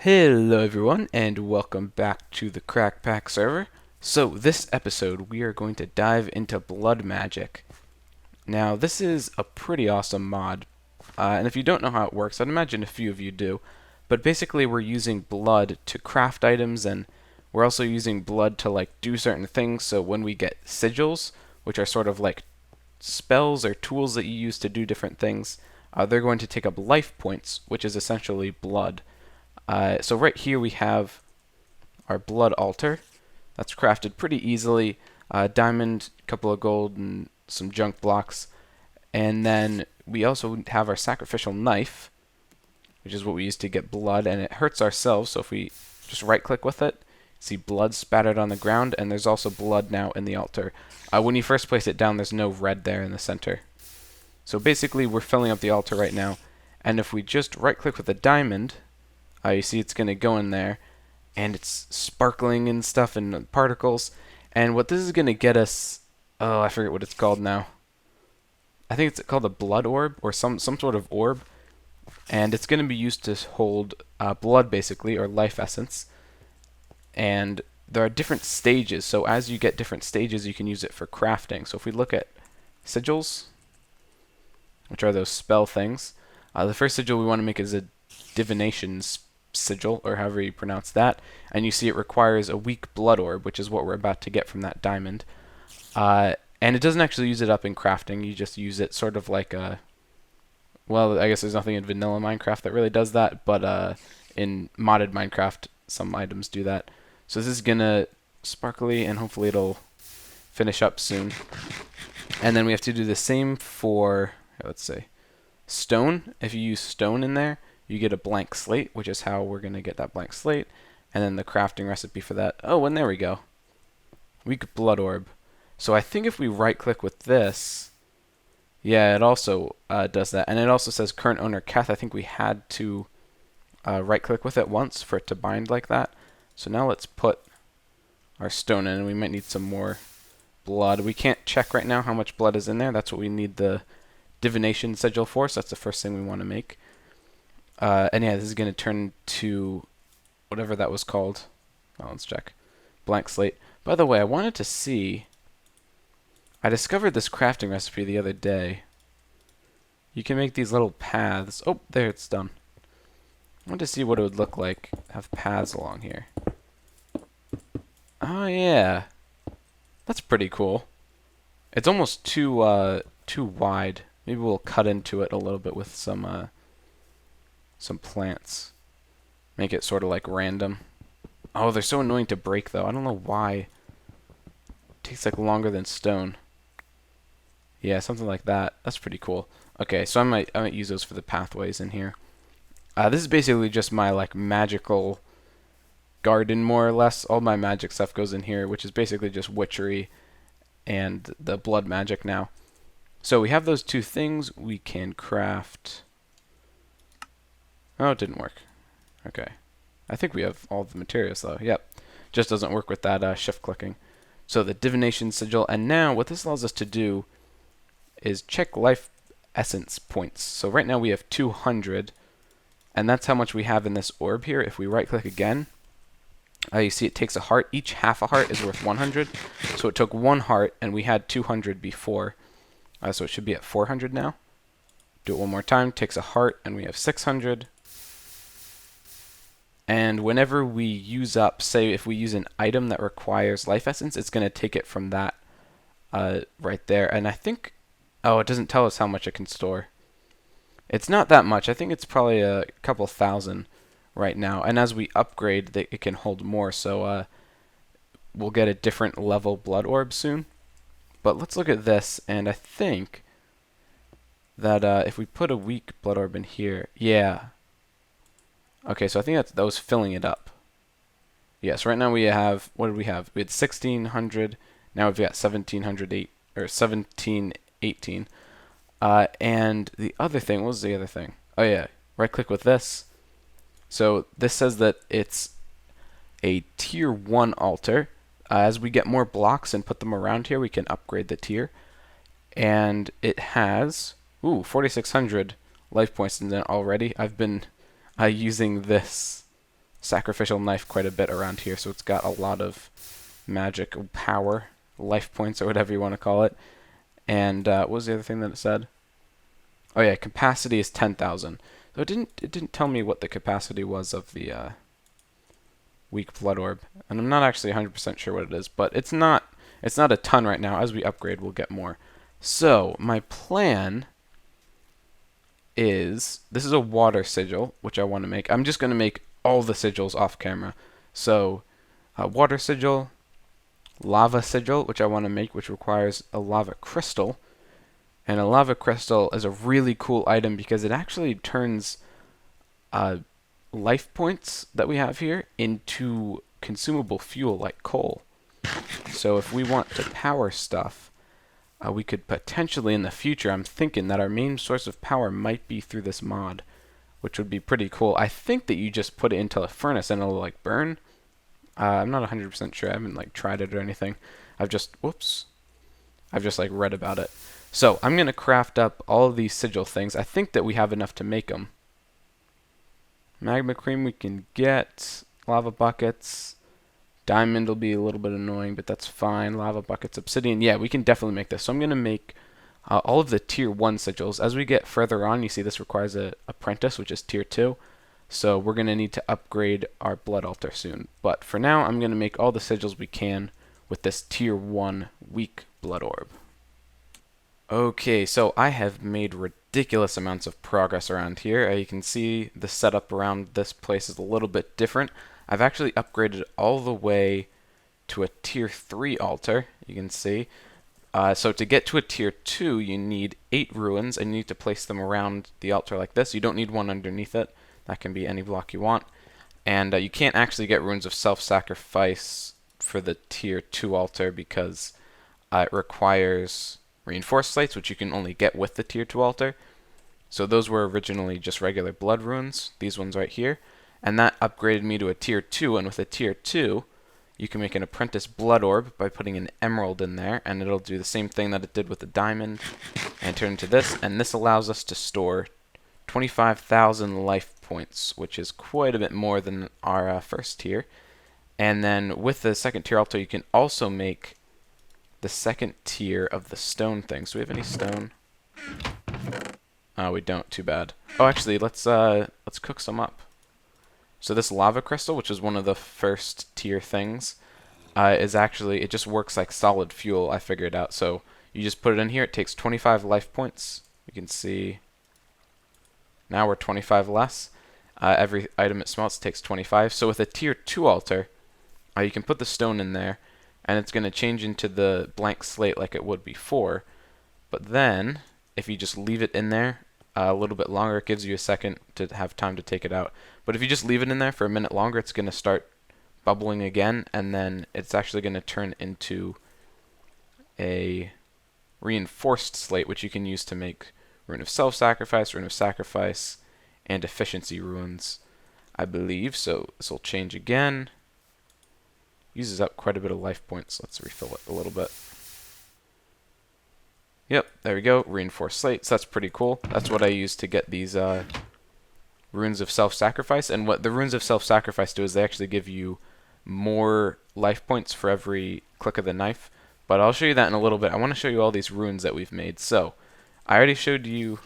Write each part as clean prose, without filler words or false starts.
Hello everyone and welcome back to the CrackPack server. So this episode we are going to dive into blood magic. Now this is a pretty awesome mod, and if you don't know how it works, I'd imagine a few of you do, but basically we're using blood to craft items, and we're also using blood to do certain things. So when we get sigils, which are sort of like spells or tools that you use to do different things, they're going to take up life points, which is essentially blood. So right here we have our blood altar. That's crafted pretty easily. Diamond, a couple of gold, and some junk blocks. And then we also have our sacrificial knife, which is what we use to get blood, and it hurts ourselves. So if we just right click with it, see blood spattered on the ground, and there's also blood now in the altar. When you first place it down, there's no red there in the center. So basically we're filling up the altar right now, and if we just right click with a diamond, you see it's going to go in there, and it's sparkling and stuff and particles. And what this is going to get us, oh, I forget what it's called now. I think it's called a blood orb or some sort of orb. And it's going to be used to hold blood, basically, or life essence. And there are different stages. So as you get different stages, you can use it for crafting. So if we look at sigils, which are those spell things, the first sigil we want to make is a divination sigil, or however you pronounce that, and you see it requires a weak blood orb, which is what we're about to get from that diamond. And it doesn't actually use it up in crafting, you just use it sort of like a, well, I guess there's nothing in vanilla Minecraft that really does that, but in modded Minecraft some items do that. So this is gonna sparkly, and hopefully it'll finish up soon. And then we have to do the same for, let's say, stone. If you use stone in there, you get a blank slate, which is how we're going to get that blank slate. And then the crafting recipe for that. Oh, and there we go. Weak blood orb. So I think if we right click with this, yeah, it also does that. And it also says current owner Kath. I think we had to right click with it once for it to bind like that. So now let's put our stone in, and we might need some more blood. We can't check right now how much blood is in there. That's what we need the divination sigil for. So that's the first thing we want to make. And yeah, this is going to turn to whatever that was called. Well, let's check. Blank slate. By the way, I wanted to see, I discovered this crafting recipe the other day. You can make these little paths. Oh, there, it's done. I wanted to see what it would look like, have paths along here. Oh yeah, that's pretty cool. It's almost too wide. Maybe we'll cut into it a little bit with some plants. Make it sort of like random. Oh, they're so annoying to break though. I don't know why. It takes like longer than stone. Yeah, something like that. That's pretty cool. Okay, so I might use those for the pathways in here. This is basically just my like magical garden, more or less. All my magic stuff goes in here, which is basically just witchery and the blood magic now. So we have those two things. We can craft. Oh, it didn't work. Okay. I think we have all the materials though. Yep. Just doesn't work with that shift clicking. So the divination sigil, and now what this allows us to do is check life essence points. So right now we have 200, and that's how much we have in this orb here. If we right click again, you see it takes a heart. Each half a heart is worth 100. So it took one heart, and we had 200 before. So it should be at 400 now. Do it one more time. Takes a heart, and we have 600. And whenever we use up, say if we use an item that requires life essence, it's going to take it from that right there. And I think, oh, it doesn't tell us how much it can store. It's not that much. I think it's probably a couple thousand right now. And as we upgrade, it can hold more. So we'll get a different level blood orb soon. But let's look at this, and I think that if we put a weak blood orb in here, yeah. Okay, so I think that was filling it up. Yes, right now we have, what did we have? We had 1600, now we've got 1708, or 1718. And the other thing, what was the other thing? Oh yeah, right click with this. So this says that it's a tier 1 altar. As we get more blocks and put them around here, we can upgrade the tier. And it has, 4,600 life points in it already. I've been using this sacrificial knife quite a bit around here, so it's got a lot of magic power, life points, or whatever you want to call it. And what was the other thing that it said? Oh yeah, capacity is 10,000. So it didn't tell me what the capacity was of the weak blood orb, and I'm not actually 100% sure what it is, but it's not a ton right now. As we upgrade, we'll get more. So my plan is, this is a water sigil, which I want to make. I'm just going to make all the sigils off camera. So water sigil, lava sigil, which I want to make, which requires a lava crystal. And a lava crystal is a really cool item because it actually turns life points that we have here into consumable fuel like coal. So if we want to power stuff, we could potentially in the future, I'm thinking that our main source of power might be through this mod, which would be pretty cool. I think that you just put it into a furnace and it'll like burn. I'm not 100% sure. I haven't like tried it or anything. I've just like read about it. So I'm gonna craft up all of these sigil things. I think that we have enough to make them. Magma cream we can get. Lava buckets. Diamond will be a little bit annoying, but that's fine. Lava buckets, obsidian. Yeah, we can definitely make this. So I'm gonna make all of the tier 1 sigils. As we get further on, you see this requires a apprentice, which is tier 2. So we're going to need to upgrade our blood altar soon. But for now, I'm going to make all the sigils we can with this tier 1 weak blood orb. Okay, so I have made ridiculous amounts of progress around here. You can see the setup around this place is a little bit different. I've actually upgraded all the way to a tier 3 altar, you can see. So to get to a tier 2, you need 8 ruins, and you need to place them around the altar like this. You don't need one underneath it. That can be any block you want. And you can't actually get runes of self-sacrifice for the tier 2 altar because it requires reinforced slates, which you can only get with the tier 2 altar. So those were originally just regular blood runes, these ones right here. And that upgraded me to a tier 2, and with a tier 2, you can make an apprentice blood orb by putting an emerald in there, and it'll do the same thing that it did with the diamond and turn into this. And this allows us to store 25,000 life points, which is quite a bit more than our first tier. And then with the second tier altar, you can also make the second tier of the stone thing. So we have any stone? Oh, we don't. Too bad. Oh, actually, let's cook some up. So this lava crystal, which is one of the first tier things, is actually, it just works like solid fuel, I figured out. So you just put it in here, it takes 25 life points. You can see now we're 25 less. Every item it smelts takes 25. So with a tier 2 altar, you can put the stone in there, and it's going to change into the blank slate like it would before. But then, if you just leave it in there a little bit longer, it gives you a second to have time to take it out. But if you just leave it in there for a minute longer, it's going to start bubbling again, and then it's actually going to turn into a reinforced slate, which you can use to make rune of self-sacrifice, rune of sacrifice, and efficiency runes, I believe. So this will change again. Uses up quite a bit of life points. Let's refill it a little bit. Yep, there we go. Reinforced slate. So that's pretty cool. That's what I use to get these runes of self-sacrifice. And what the runes of self-sacrifice do is they actually give you more life points for every click of the knife. But I'll show you that in a little bit. I want to show you all these runes that we've made. So I already showed you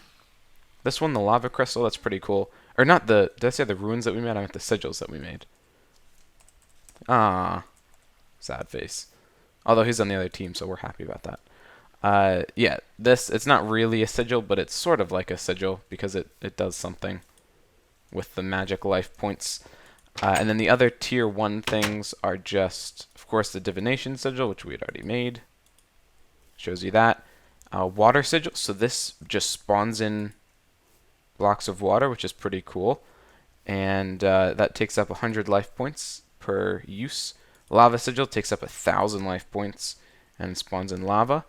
this one, the lava crystal. That's pretty cool. Or not the, did I say the runes that we made? I meant the sigils that we made. Ah, sad face. Although he's on the other team, so we're happy about that. Yeah, this, it's not really a sigil, but it's sort of like a sigil because it does something with the magic life points. And then the other tier 1 things are just, of course, the divination sigil, which we had already made. Shows you that. Water sigil, so this just spawns in blocks of water, which is pretty cool. And that takes up 100 life points per use. Lava sigil takes up 1,000 life points and spawns in lava.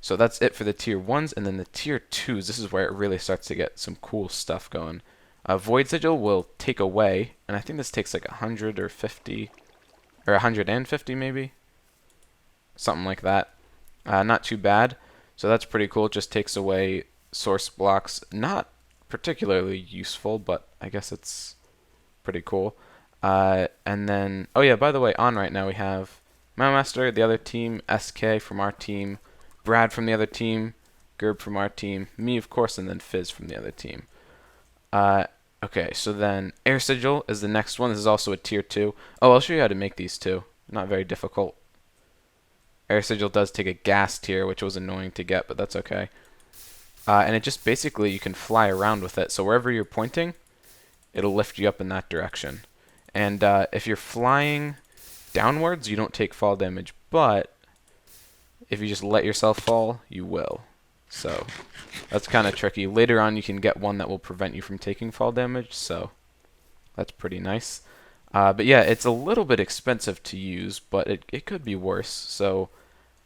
So that's it for the tier 1s, and then the tier 2s, this is where it really starts to get some cool stuff going. Void sigil will take away, and I think this takes like 100 or 50, or 150 maybe, something like that. Not too bad. So that's pretty cool. It just takes away source blocks. Not particularly useful, but I guess it's pretty cool. And then, oh yeah, by the way, on right now we have Master, the other team, SK from our team, Brad from the other team, Gerb from our team, me of course, and then Fizz from the other team. Uh, okay, so then Air Sigil is the next one. This is also a tier 2. Oh, I'll show you how to make these too. Not very difficult. Air Sigil does take a gas tier, which was annoying to get, but that's okay. And it just basically, you can fly around with it. So wherever you're pointing, it'll lift you up in that direction. And if you're flying downwards, you don't take fall damage, but if you just let yourself fall, you will. So that's kind of tricky. Later on, you can get one that will prevent you from taking fall damage, so that's pretty nice. But yeah, it's a little bit expensive to use, but it could be worse, so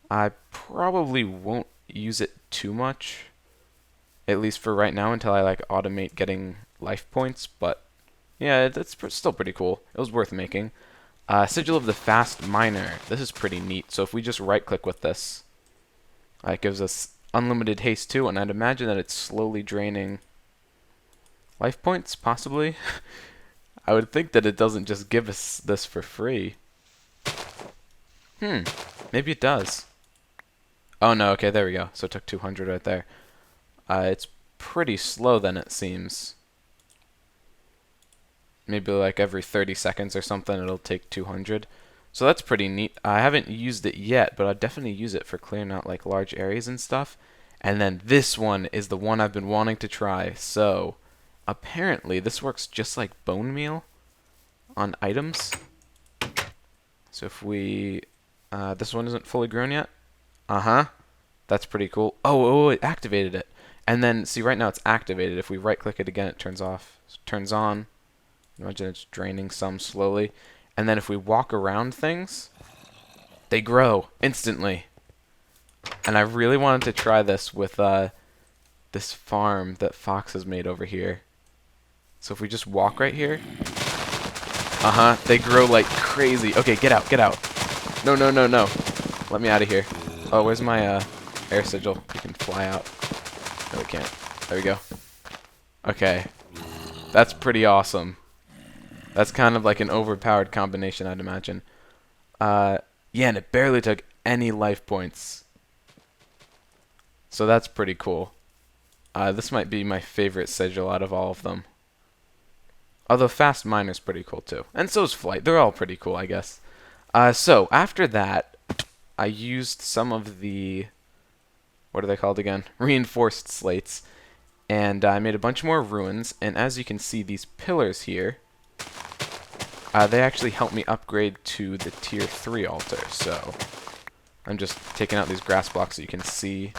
I probably won't use it too much, at least for right now, until I like automate getting life points, but yeah, it's still pretty cool. It was worth making. Sigil of the Fast Miner. This is pretty neat. So if we just right-click with this, it gives us unlimited haste too, and I'd imagine that it's slowly draining life points, possibly. I would think that it doesn't just give us this for free. Maybe it does. Oh no, okay, there we go. So it took 200 right there. It's pretty slow then, it seems. Maybe like every 30 seconds or something it'll take 200. So that's pretty neat. I haven't used it yet, but I'll definitely use it for clearing out like large areas and stuff. And then this one is the one I've been wanting to try. So apparently this works just like bone meal on items. So if we... this one isn't fully grown yet. Uh-huh. That's pretty cool. Oh, it activated it. And then, see, right now it's activated. If we right-click it again, it turns off. It turns on. Imagine it's draining some slowly. And then if we walk around things, they grow instantly. And I really wanted to try this with this farm that Fox has made over here. So if we just walk right here, they grow like crazy. Okay, get out, get out. No, no, no, no. Let me out of here. Oh, where's my air sigil? You can fly out. No, we can't. There we go. Okay. That's pretty awesome. That's kind of like an overpowered combination, I'd imagine. Yeah, and it barely took any life points. So that's pretty cool. This might be my favorite sigil out of all of them. Although Fast Miner's pretty cool too. And so's Flight. They're all pretty cool, I guess. So after that, I used some of the... what are they called again? Reinforced slates. And I made a bunch more ruins. And as you can see, these pillars here... they actually help me upgrade to the tier 3 altar, so I'm just taking out these grass blocks so you can see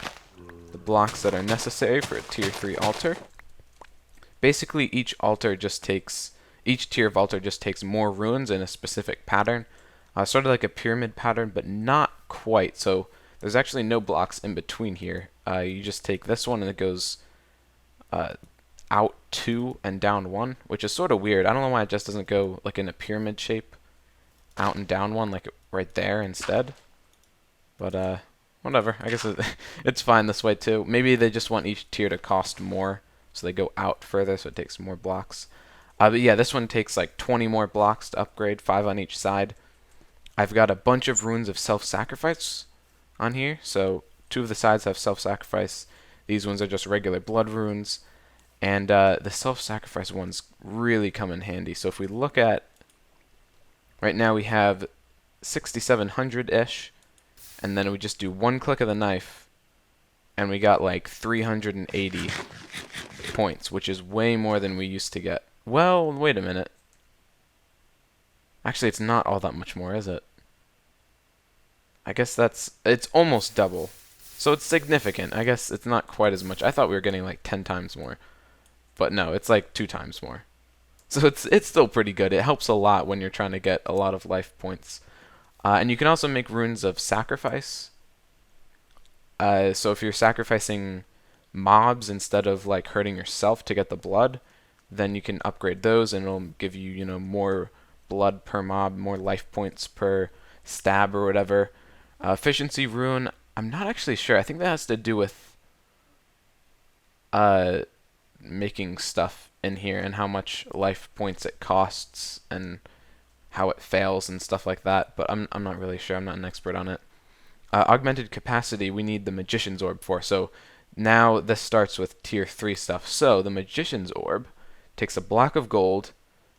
the blocks that are necessary for a tier 3 altar. Basically, each tier of altar just takes more ruins in a specific pattern, sort of like a pyramid pattern, but not quite. So there's actually no blocks in between here. You just take this one and it goes out 2 and down 1, which is sort of weird. I don't know why it just doesn't go like in a pyramid shape, out and down 1, like right there instead. But whatever. I guess it's fine this way too. Maybe they just want each tier to cost more, so they go out further, so it takes more blocks. But yeah, this one takes like 20 more blocks to upgrade, 5 on each side. I've got a bunch of runes of self-sacrifice on here, so 2 of the sides have self-sacrifice. These ones are just regular blood runes. And the self-sacrifice ones really come in handy. So if we look at... right now we have 6,700-ish. And then we just do one click of the knife. And we got like 380 points, which is way more than we used to get. Well, wait a minute. Actually, it's not all that much more, is it? I guess it's almost double. So it's significant. I guess it's not quite as much. I thought we were getting like 10 times more. But no, it's like 2 times more. So it's still pretty good. It helps a lot when you're trying to get a lot of life points. And you can also make runes of sacrifice. So if you're sacrificing mobs instead of like hurting yourself to get the blood, then you can upgrade those and it'll give you, you know, more blood per mob, more life points per stab or whatever. Efficiency rune, I'm not actually sure. I think that has to do with making stuff in here and how much life points it costs and how it fails and stuff like that, but I'm not really sure. I'm not an expert on it. Augmented capacity, we need the Magician's Orb for. So now this starts with Tier 3 stuff. So the Magician's Orb takes a block of gold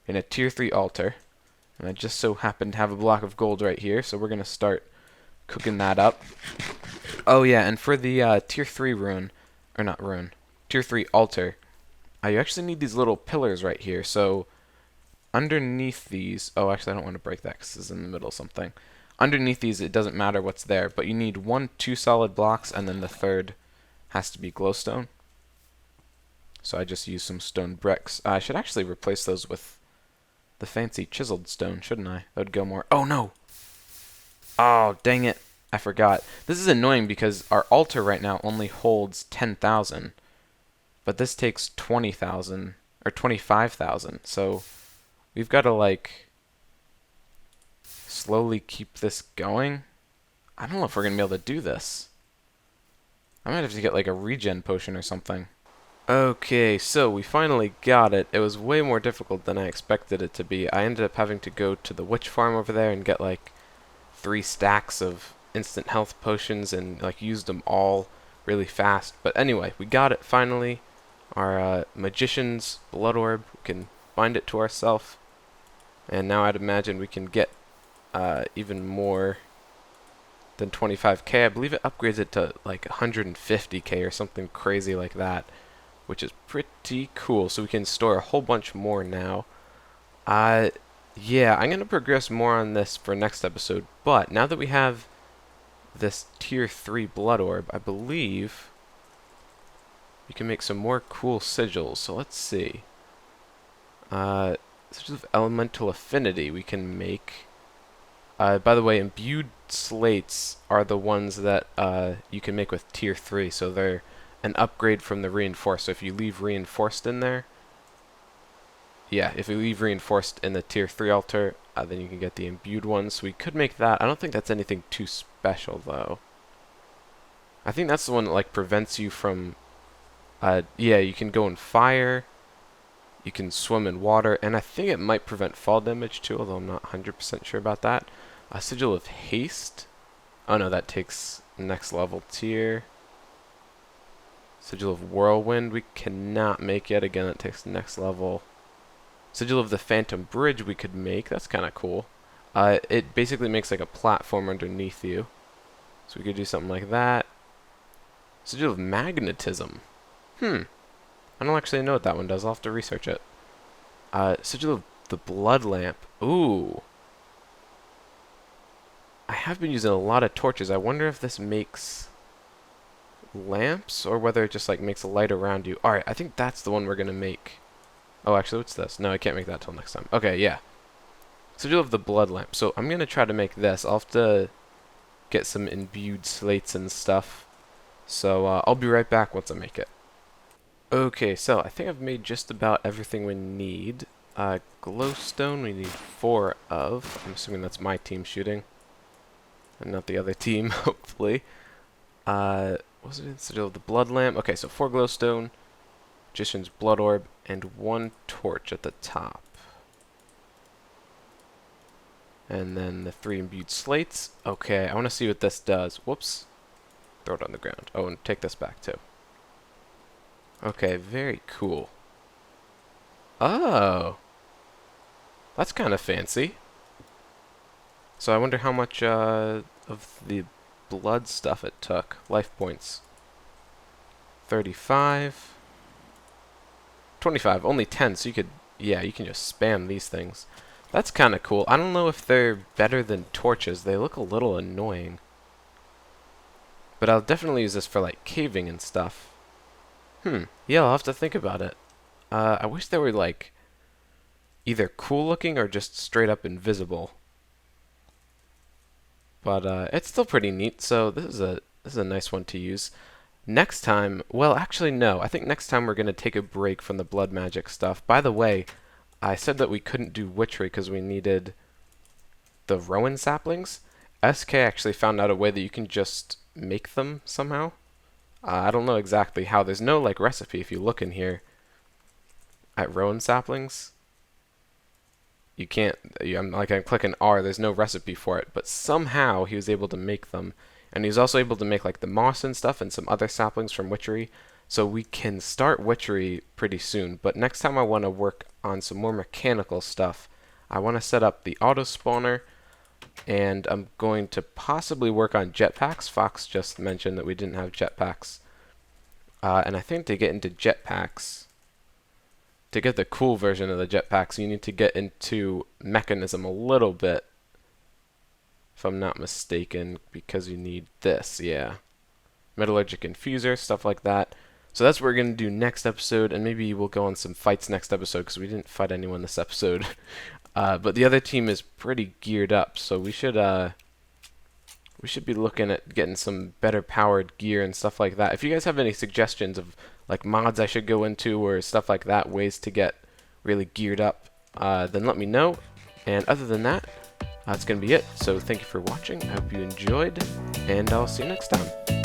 in a Tier 3 altar. And I just so happen to have a block of gold right here, so we're going to start cooking that up. Oh yeah, and for the Tier 3 rune, or not rune, Tier 3 altar, you actually need these little pillars right here. So underneath these, oh actually I don't want to break that because it's in the middle of something. Underneath these, it doesn't matter what's there, but you need 2 solid blocks, and then the third has to be glowstone. So I just use some stone bricks. I should actually replace those with the fancy chiseled stone, shouldn't I? That would go more. Oh no! Oh, dang it. I forgot. This is annoying because our altar right now only holds 10,000. But this takes 20,000, or 25,000. So we've got to, like, slowly keep this going. I don't know if we're going to be able to do this. I might have to get, like, a regen potion or something. Okay, so we finally got it. It was way more difficult than I expected it to be. I ended up having to go to the witch farm over there and get, like, 3 stacks of instant health potions and, like, used them all really fast. But anyway, we got it finally. Our magician's blood orb. We can bind it to ourselves. And now I'd imagine we can get even more than 25k. I believe it upgrades it to like 150k or something crazy like that, which is pretty cool. So we can store a whole bunch more now. Yeah, I'm going to progress more on this for next episode, but now that we have this tier 3 blood orb, I believe we can make some more cool sigils. So let's see. Sigils of elemental affinity we can make. By the way, imbued slates are the ones that you can make with tier 3, so they're an upgrade from the reinforced. So if you leave reinforced in there, yeah, if you leave reinforced in the tier 3 altar, then you can get the imbued ones. So we could make that. I don't think that's anything too special, though. I think that's the one that, like, prevents you from... yeah, you can go in fire, you can swim in water, and I think it might prevent fall damage, too, although I'm not 100% sure about that. A sigil of haste. Oh, no, that takes next level tier. Sigil of whirlwind we cannot make yet. Again, that takes next level. Sigil of the phantom bridge we could make. That's kind of cool. It basically makes like a platform underneath you. So we could do something like that. Sigil of magnetism. I don't actually know what that one does. I'll have to research it. Sigil of the blood lamp. Ooh. I have been using a lot of torches. I wonder if this makes lamps or whether it just like makes a light around you. Alright, I think that's the one we're going to make. Oh, actually, what's this? No, I can't make that till next time. Okay, yeah. Sigil of the blood lamp. So I'm going to try to make this. I'll have to get some imbued slates and stuff. So I'll be right back once I make it. Okay, so I think I've made just about everything we need. Glowstone we need 4 of. I'm assuming that's my team shooting. And not the other team, hopefully. What was it? Sigil of the blood lamp. Okay, so 4 glowstone, magician's blood orb, and 1 torch at the top. And then the 3 imbued slates. Okay, I want to see what this does. Whoops. Throw it on the ground. Oh, and take this back too. Okay, very cool. Oh. That's kind of fancy. So I wonder how much of the blood stuff it took. Life points. 35. 25. Only 10, so you could... Yeah, you can just spam these things. That's kind of cool. I don't know if they're better than torches. They look a little annoying. But I'll definitely use this for, like, caving and stuff. Yeah, I'll have to think about it. I wish they were, like, either cool looking or just straight up invisible. But it's still pretty neat, so this is a nice one to use. Next time, well, actually no. I think next time we're going to take a break from the blood magic stuff. By the way, I said that we couldn't do witchery because we needed the rowan saplings. SK actually found out a way that you can just make them somehow. I don't know exactly how. There's no like recipe if you look in here at rowan saplings. you can't, I'm clicking R, there's no recipe for it, but somehow he was able to make them. And he was also able to make like the moss and stuff and some other saplings from witchery. So we can start witchery pretty soon, but next time I want to work on some more mechanical stuff. I want to set up the auto spawner, and I'm going to possibly work on jetpacks. Fox just mentioned that we didn't have jetpacks. And I think to get into jetpacks, to get the cool version of the jetpacks, you need to get into mechanism a little bit, if I'm not mistaken, because you need this, yeah. Metallurgic infuser, stuff like that. So that's what we're going to do next episode, and maybe we'll go on some fights next episode, because we didn't fight anyone this episode. But the other team is pretty geared up, so we should be looking at getting some better powered gear and stuff like that. If you guys have any suggestions of like mods I should go into or stuff like that, ways to get really geared up, then let me know. And other than that, that's going to be it. So thank you for watching. I hope you enjoyed, and I'll see you next time.